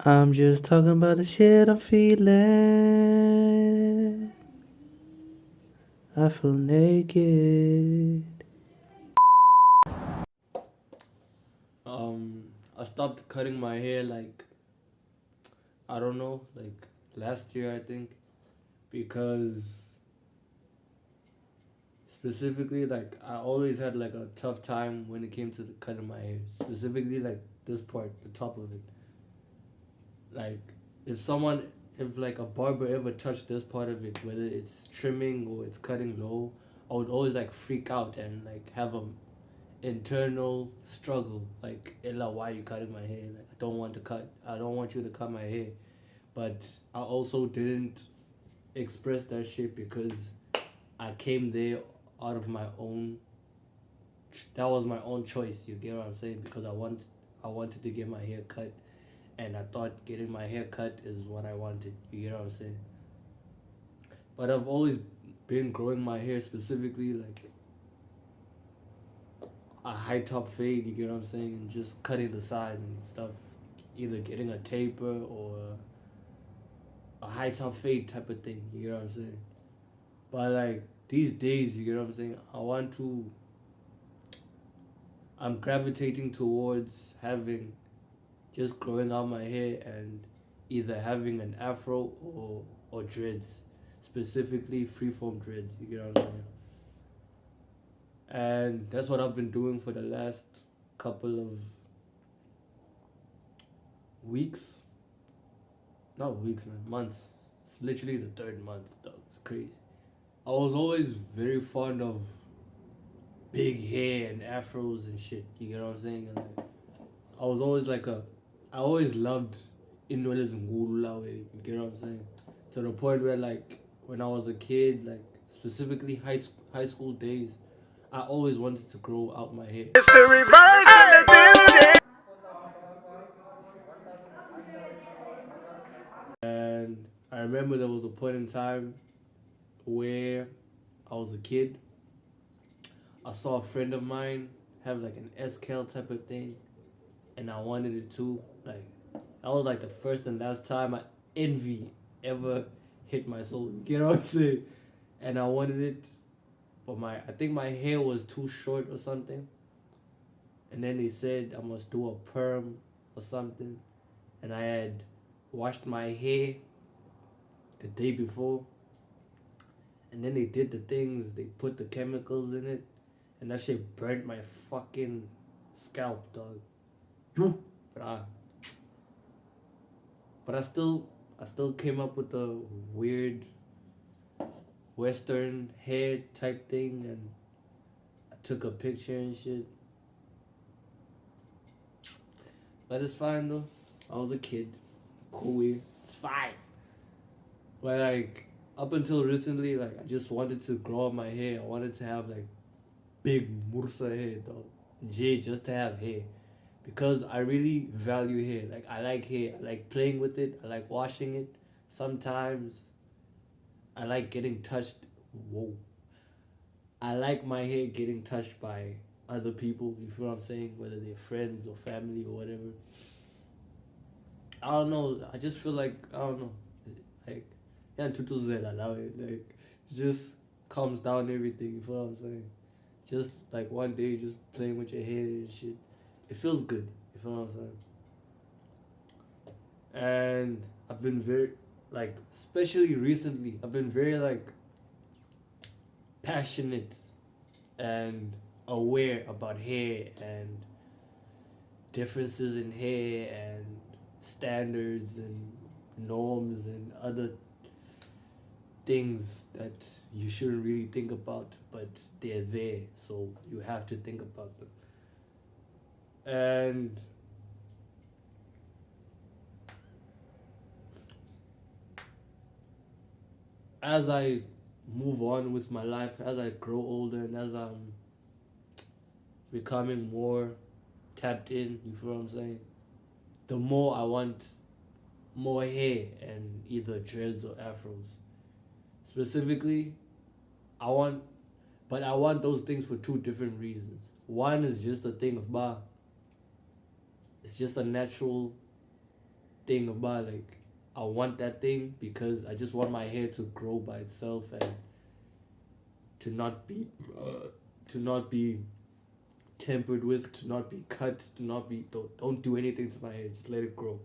I'm just talking about the shit I'm feeling. I feel naked. I stopped cutting my hair like I don't know, like last year I think, because specifically like I always had like a tough time when it came to the cutting my hair. Specifically like this part, the top of it. Like if someone if like a barber ever touched this part of it, whether it's trimming or it's cutting low, I would always like freak out and like have a internal struggle. Like, Ella, why are you cutting my hair? Like, I don't want you to cut my hair. But I also didn't express that shit because I came there out of my own. That was my own choice. You get what I'm saying? Because I wanted to get my hair cut, and I thought getting my hair cut is what I wanted. You get what I'm saying? But I've always been growing my hair specifically like a high top fade. You get what I'm saying? And just cutting the sides and stuff. Either getting a taper or a high top fade type of thing. You get what I'm saying? But like these days, you get what I'm saying? I'm gravitating towards having just growing out my hair and either having an afro or dreads, specifically freeform dreads. You get what I'm saying? And that's what I've been doing for the last couple of weeks. Not weeks, man, months. It's literally the third month, dog. It's crazy. I was always very fond of big hair and afros and shit. You get what I'm saying? And like, I was always like I always loved Indoles and Gulula way. You get what I'm saying? To the point where like when I was a kid, like specifically high school days, I always wanted to grow out my hair. It's the reverse of the building. And I remember there was a point in time where I was a kid. I saw a friend of mine have like an SKL type of thing, and I wanted it too. Like that was like the first and last time I envy ever hit my soul. You get what I'm saying? And I wanted it, but I think my hair was too short or something. And then they said I must do a perm or something, and I had washed my hair the day before, and then they did the things. They put the chemicals in it, and that shit burnt my fucking scalp, dog. But I still came up with a weird Western hair type thing, and I took a picture and shit. But it's fine though. I was a kid. Cool. It's fine. But like up until recently, like I just wanted to grow up my hair. I wanted to have like big Mursa hair, dog. Just to have hair. Because I really value hair. Like I like hair. I like playing with it. I like washing it. Sometimes I like getting touched. Whoa. I like my hair getting touched by other people. You feel what I'm saying? Whether they're friends or family or whatever. I don't know. I just feel like I don't know. Like yeah, tutuzela now. Like it just calms down everything. You feel what I'm saying? Just like one day, just playing with your hair and shit. It feels good. You feel what I'm saying? And I've been very like, especially recently, I've been very like passionate and aware about hair and differences in hair and standards and norms and other things that you shouldn't really think about, but they're there, so you have to think about them. And as I move on with my life, as I grow older, and as I'm becoming more tapped in, you feel what I'm saying? The more I want more hair and either dreads or afros. Specifically, I want, but I want those things for two different reasons. One is just a thing of bah, it's just a natural thing about like I want that thing because I just want my hair to grow by itself and to not be to not be tempered with, to not be cut, to not be don't do anything to my hair, just let it grow.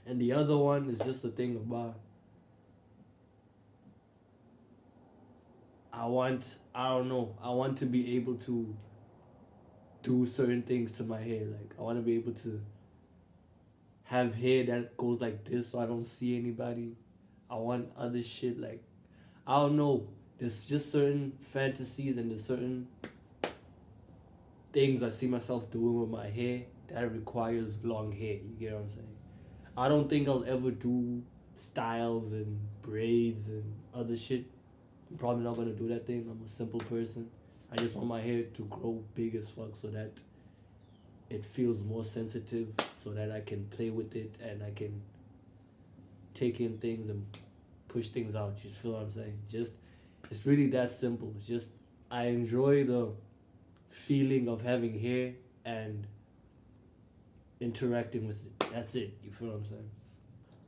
And the other one is just the thing about I don't know, I want to be able to do certain things to my hair. Like I want to be able to have hair that goes like this so I don't see anybody. I want other shit like I don't know. There's just certain fantasies and there's certain things I see myself doing with my hair that requires long hair. You get what I'm saying? I don't think I'll ever do styles and braids and other shit. I'm probably not gonna do that thing. I'm a simple person. I just want my hair to grow big as fuck so that it feels more sensitive, so that I can play with it and I can take in things and push things out. You feel what I'm saying? Just it's really that simple. It's just I enjoy the feeling of having hair and interacting with it. That's it. You feel what I'm saying?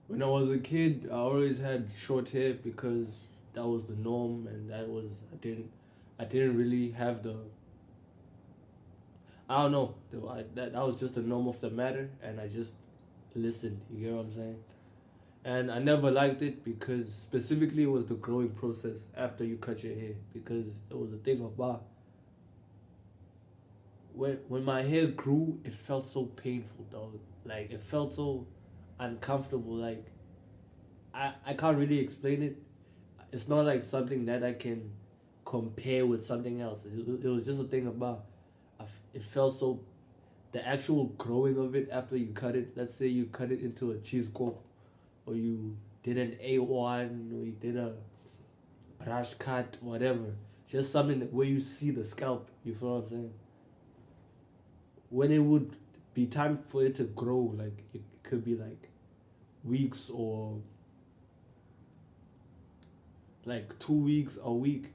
When I was a kid, I always had short hair because that was the norm, and that was I didn't really have the. I don't know. That was just the norm of the matter, and I just listened. You get what I'm saying? And I never liked it because specifically it was the growing process after you cut your hair, because it was a thing about when my hair grew, it felt so painful, dog. Like it felt so uncomfortable. Like I can't really explain it. It's not like something that I can compare with something else. It was just a thing about it felt so the actual growing of it after you cut it. Let's say you cut it into a cheese coat, or you did an A1, or you did a brush cut, whatever. Just something that where you see the scalp. You feel what I'm saying? When it would be time for it to grow, like it could be like weeks or like 2 weeks, a week.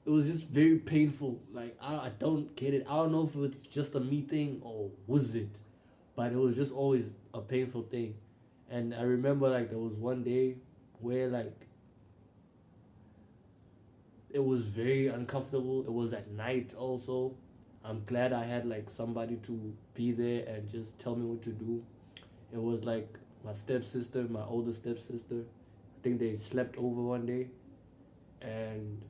It was just very painful. Like I don't get it. I don't know if it's just a me thing or was it, but it was just always a painful thing. And I remember like there was one day where like it was very uncomfortable. It was at night also. I'm glad I had like somebody to be there and just tell me what to do. It was like my stepsister, my older stepsister. I think they slept over one day, and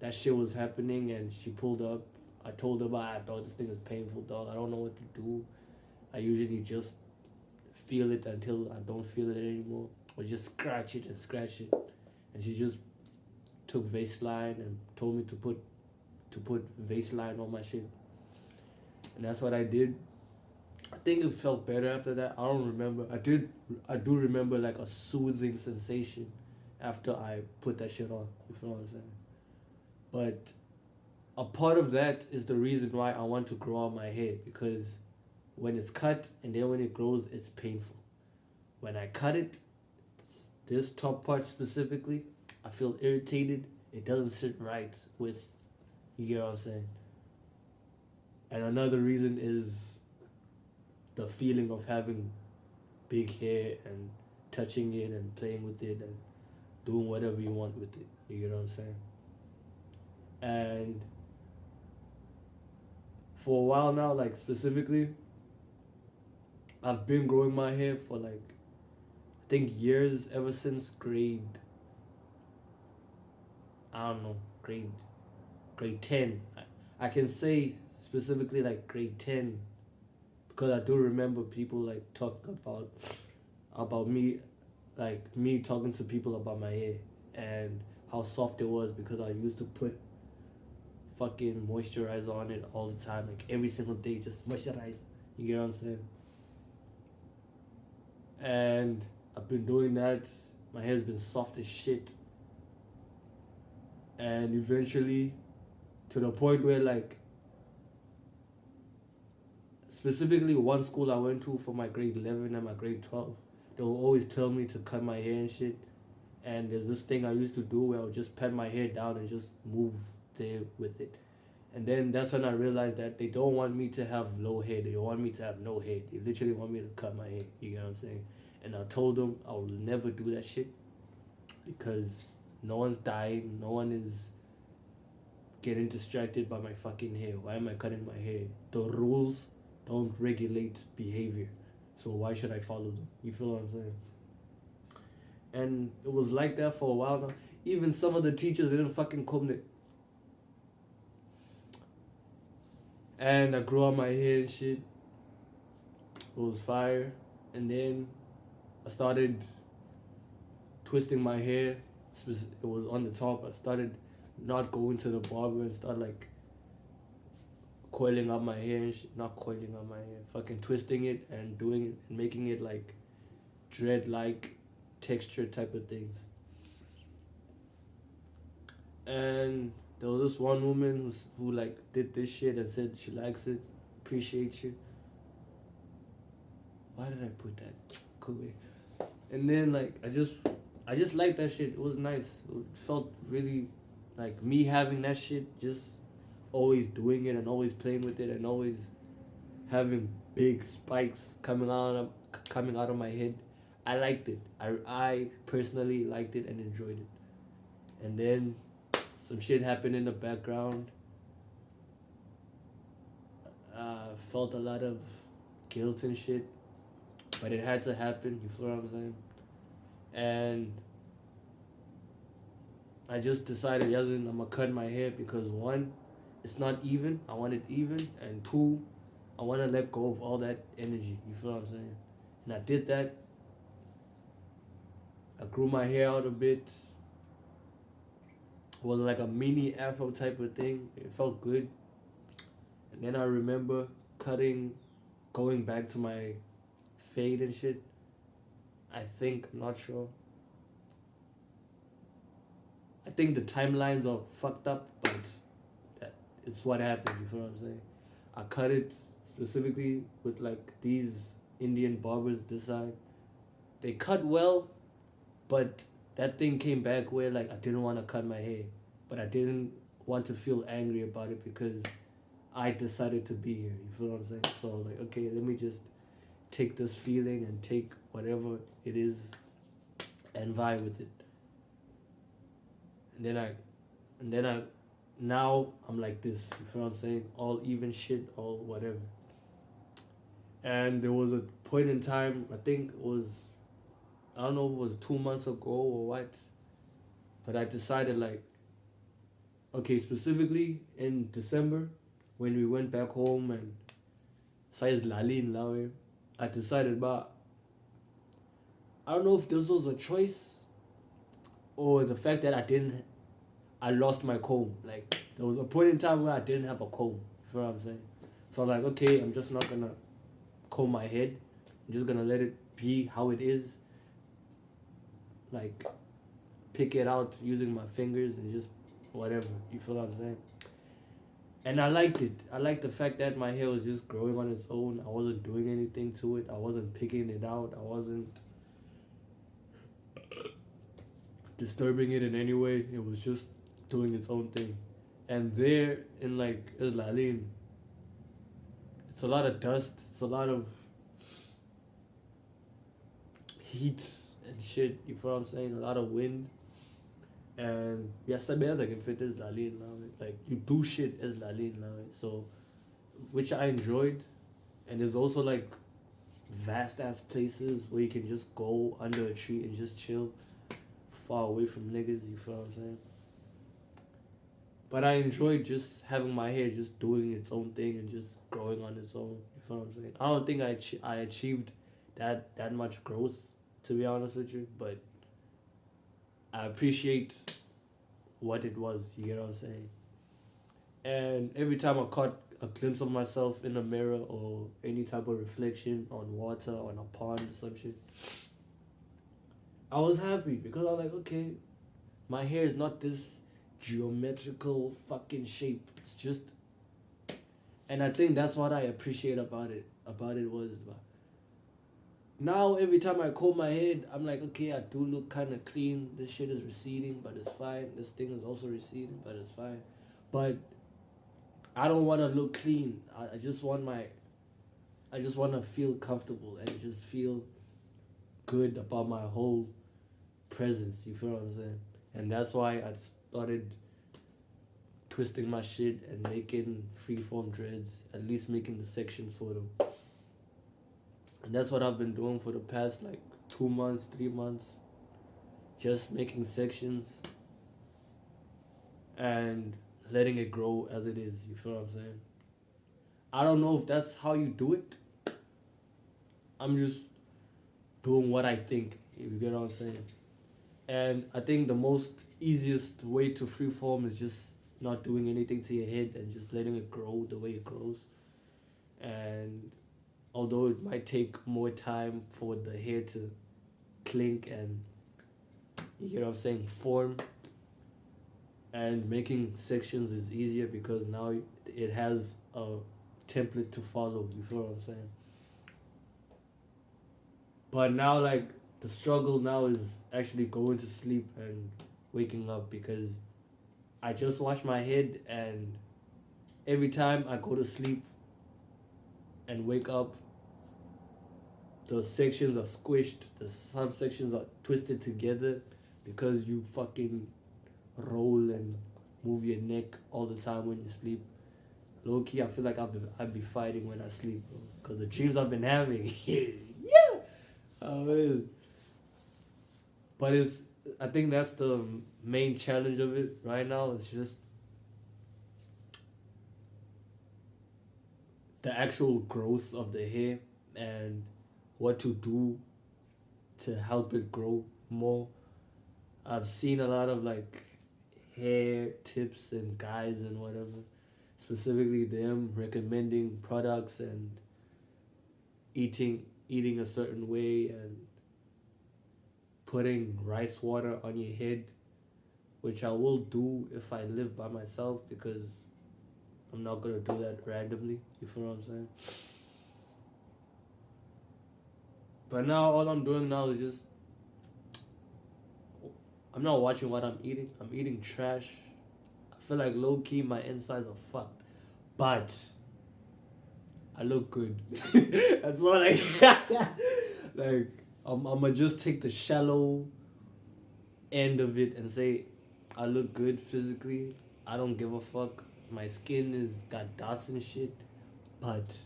that shit was happening, and she pulled up. I told her, I thought this thing is painful, dog. I don't know what to do. I usually just feel it until I don't feel it anymore, or just scratch it and scratch it. And she just took Vaseline and told me to put Vaseline on my shit, and that's what I did. I think it felt better after that. I don't remember. I do remember like a soothing sensation after I put that shit on. You feel what I'm saying? But a part of that is the reason why I want to grow out my hair, because when it's cut and then when it grows, it's painful. When I cut it, this top part specifically, I feel irritated. It doesn't sit right with, you get what I'm saying? And another reason is the feeling of having big hair and touching it and playing with it and doing whatever you want with it. You get what I'm saying? And for a while now, like specifically, I've been growing my hair for like, I think years, ever since I don't know, grade 10. I can say specifically like grade 10, because I do remember people like talk about me, like me talking to people about my hair and how soft it was, because I used to put fucking moisturizer on it all the time, like every single day, just moisturize. You get what I'm saying? And I've been doing that. My hair's been soft as shit. And eventually, to the point where like, specifically one school I went to for my grade 11 and my grade 12, they will always tell me to cut my hair and shit. And there's this thing I used to do where I would just pat my hair down and just move there with it. And then that's when I realized that they don't want me to have low hair. They want me to have no hair. They literally want me to cut my hair. You get what I'm saying? And I told them I will never do that shit because no one's dying. No one is getting distracted by my fucking hair. Why am I cutting my hair? The rules don't regulate behavior. So why should I follow them? You feel what I'm saying? And it was like that for a while now. Even some of the teachers didn't fucking comb it. And I grew out my hair and shit. It was fire. And then I started twisting my hair. It was on the top. I started not going to the barber and started like coiling up my hair and shit. Not coiling up my hair. Fucking twisting it and doing it and making it like dread-like texture type of things. And there was this one woman who like did this shit and said she likes it, appreciates you. Why did I put that? Cool. And then like I just liked that shit. It was nice. It felt really like me having that shit, just always doing it and always playing with it and always having big spikes coming out of my head. I liked it. I personally liked it and enjoyed it. And then some shit happened in the background. Felt a lot of guilt and shit, but it had to happen. You feel what I'm saying? And I just decided, I'm gonna cut my hair because one, it's not even. I want it even, and two, I want to let go of all that energy. You feel what I'm saying? And I did that. I grew my hair out a bit. It was like a mini afro type of thing. It felt good. And then I remember going back to my fade and shit. I'm not sure. I think the timelines are fucked up, but it's what happened. You feel what I'm saying? I cut it specifically with like these Indian barbers this side. They cut well, but that thing came back where like I didn't want to cut my hair, but I didn't want to feel angry about it because I decided to be here. You feel what I'm saying? So I was like, okay, let me just take this feeling and take whatever it is and vibe with it. And then I now I'm like this. You feel what I'm saying? All even shit, all whatever. And there was a point in time, I think it was, I don't know if it was 2 months ago or what, but I decided like, okay, specifically in December, when we went back home and size Lalin Lawe, I decided, but I don't know if this was a choice or the fact that I lost my comb. Like, there was a point in time where I didn't have a comb. You feel what I'm saying? So I was like, okay, I'm just not gonna comb my head. I'm just gonna let it be how it is. Like, pick it out using my fingers and just whatever. You feel what I'm saying? And I liked it. I liked the fact that my hair was just growing on its own. I wasn't doing anything to it. I wasn't picking it out. I wasn't disturbing it in any way. It was just doing its own thing. And there in like Islalin, it's a lot of dust. It's a lot of heat and shit. You feel what I'm saying? A lot of wind. And yes, I mean, like if it is Lalin now, like you do shit as Lalin now, so which I enjoyed, and there's also like vast ass places where you can just go under a tree and just chill, far away from niggas. You feel what I'm saying? But I enjoyed just having my hair just doing its own thing and just growing on its own. You feel what I'm saying? I don't think I achieved that much growth, to be honest with you, but I appreciate what it was, you get what I'm saying? And every time I caught a glimpse of myself in a mirror or any type of reflection on water, on a pond or some shit, I was happy because I was like, okay, my hair is not this geometrical fucking shape. It's just... And I think that's what I appreciate about it. Now, every time I comb my head, I'm like, okay, I do look kind of clean. This shit is receding, but it's fine. This thing is also receding, but it's fine. But I don't want to look clean. I just want to feel comfortable and just feel good about my whole presence. You feel what I'm saying? And that's why I started twisting my shit and making freeform dreads. At least making the sections for them. And that's what I've been doing for the past like 2 months, 3 months. Just making sections and letting it grow as it is. You feel what I'm saying? I don't know if that's how you do it. I'm just doing what I think. If you get what I'm saying. And I think the most easiest way to freeform is just not doing anything to your head and just letting it grow the way it grows. And although it might take more time for the hair to clink and, you get what I'm saying, form, and making sections is easier because now it has a template to follow. You feel what I'm saying? But now, like, the struggle now is actually going to sleep and waking up because I just wash my head, and every time I go to sleep and wake up, the sections are squished, some sections are twisted together because you fucking roll and move your neck all the time when you sleep. Low key, I feel like I'd be fighting when I sleep, bro. Because the dreams I've been having, yeah, how it is. But I think that's the main challenge of it right now. It's just the actual growth of the hair and what to do to help it grow more. I've seen a lot of like hair tips and guys and whatever, specifically them recommending products and eating a certain way and putting rice water on your head, which I will do if I live by myself because I'm not gonna do that randomly. You feel what I'm saying? But now all I'm doing now is just I'm not watching what I'm eating. I'm eating trash. I feel like low key my insides are fucked, but I look good. That's all I like. I'm gonna just take the shallow end of it and say I look good physically. I don't give a fuck. My skin is got dots and shit, but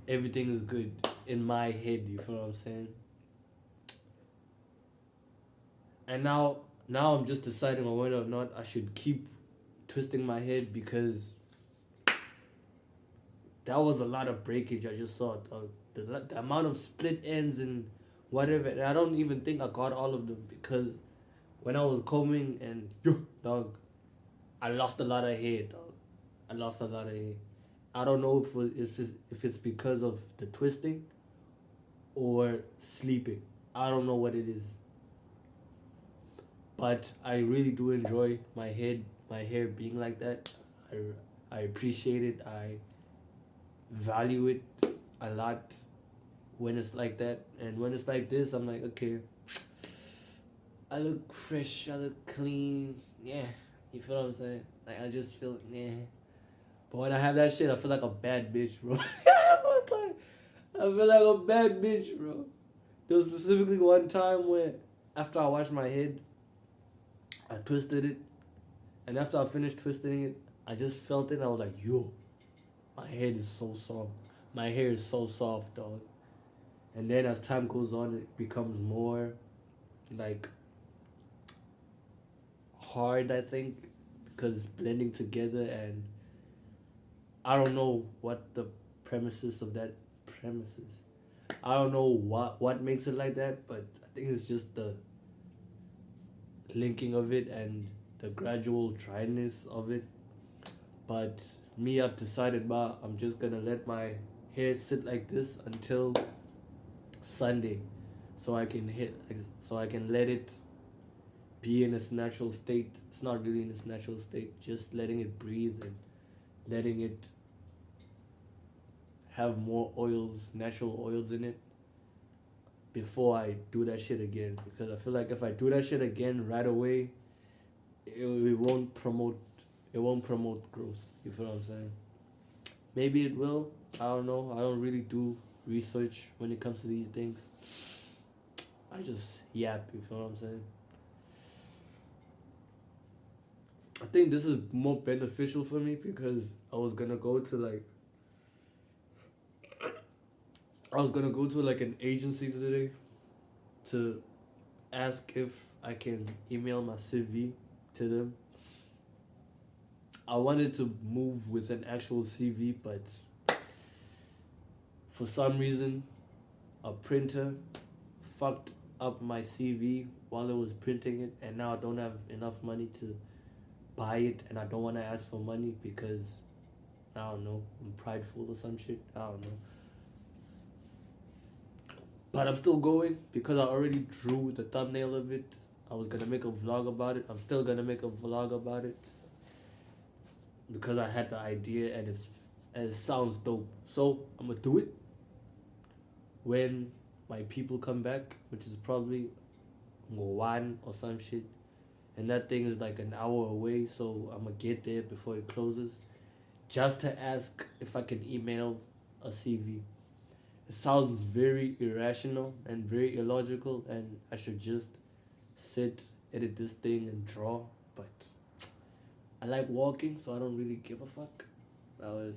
everything is good in my head. You feel what I'm saying? And now I'm just deciding on whether or not I should keep twisting my head because that was a lot of breakage I just saw. The amount of split ends and whatever. And I don't even think I got all of them because when I was combing and dog, I lost a lot of hair, dog. I lost a lot of hair. I don't know if it's because of the twisting or sleeping. I don't know what it is. But I really do enjoy my hair being like that. I appreciate it. I value it a lot when it's like that. And when it's like this, I'm like, okay, I look fresh, I look clean. Yeah, you feel what I'm saying? Like, I just feel, yeah. But when I have that shit, I feel like a bad bitch, bro. I feel like a bad bitch, bro. There was specifically one time where after I washed my head, I twisted it. And after I finished twisting it, I just felt it. I was like, yo, my head is so soft. My hair is so soft, dog. And then as time goes on, it becomes more like hard, I think, because it's blending together. And I don't know what the premises of that premises. I don't know what makes it like that, but I think it's just the linking of it and the gradual dryness of it. But me, I've decided, I'm just gonna let my hair sit like this until Sunday, so I can let it be in its natural state. It's not really in its natural state, just letting it breathe and letting it have more natural oils in it before I do that shit again. Because I feel like if I do that shit again right away, it won't promote it won't promote growth. You feel what I'm saying? Maybe it will. I don't know. I don't really do research when it comes to these things. I just yap. You feel what I'm saying? I think this is more beneficial for me because I was gonna go to like an agency today to ask if I can email my CV to them. I wanted to move with an actual CV, but for some reason, a printer fucked up my CV while it was printing it, and now I don't have enough money to buy it, and I don't want to ask for money because I don't know, I'm prideful or some shit. I don't know. But I'm still going because I already drew the thumbnail of it. I was gonna make a vlog about it. I'm still gonna make a vlog about it because I had the idea and it sounds dope. So I'm gonna do it when my people come back, which is probably one or some shit. And that thing is like an hour away, so I'm gonna get there before it closes, just to ask if I can email a CV. It sounds very irrational and very illogical, and I should just sit, edit this thing, and draw. But I like walking, so I don't really give a fuck. That was